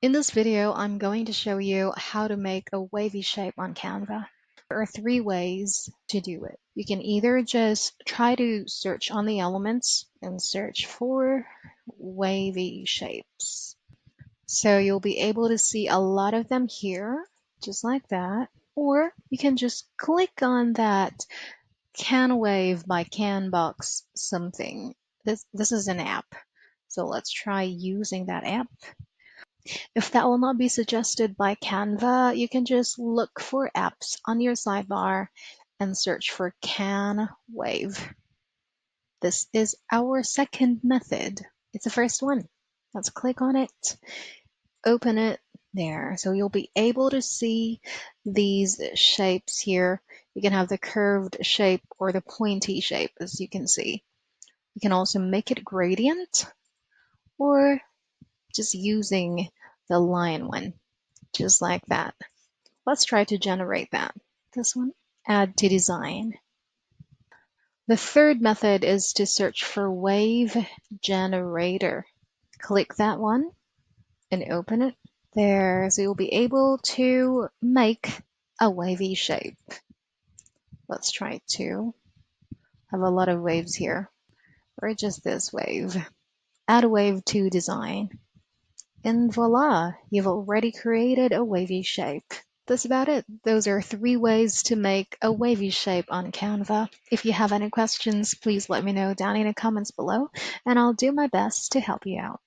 In this video, I'm going to show you how to make a wavy shape on Canva. There are three ways to do it. You can either just try to search on the elements and search for wavy shapes. So you'll be able to see a lot of them here, just like that. Or you can just click on that Can Wave by Canbox something. This is an app. So let's try using that app. If that will not be suggested by Canva, you can just look for apps on your sidebar and search for Can Wave. This is our second method. It's the first one. Let's click on it, open it there. So you'll be able to see these shapes here. You can have the curved shape or the pointy shape, as you can see. You can also make it gradient or just using the line one, just like that. Let's try to generate that. This one, add to design. The third method is to search for wave generator. Click that one and open it there. So you'll be able to make a wavy shape. Let's try to have a lot of waves here, or just this wave. Add a wave to design. And voila, you've already created a wavy shape. That's about it. Those are three ways to make a wavy shape on Canva. If you have any questions, please let me know down in the comments below, and I'll do my best to help you out.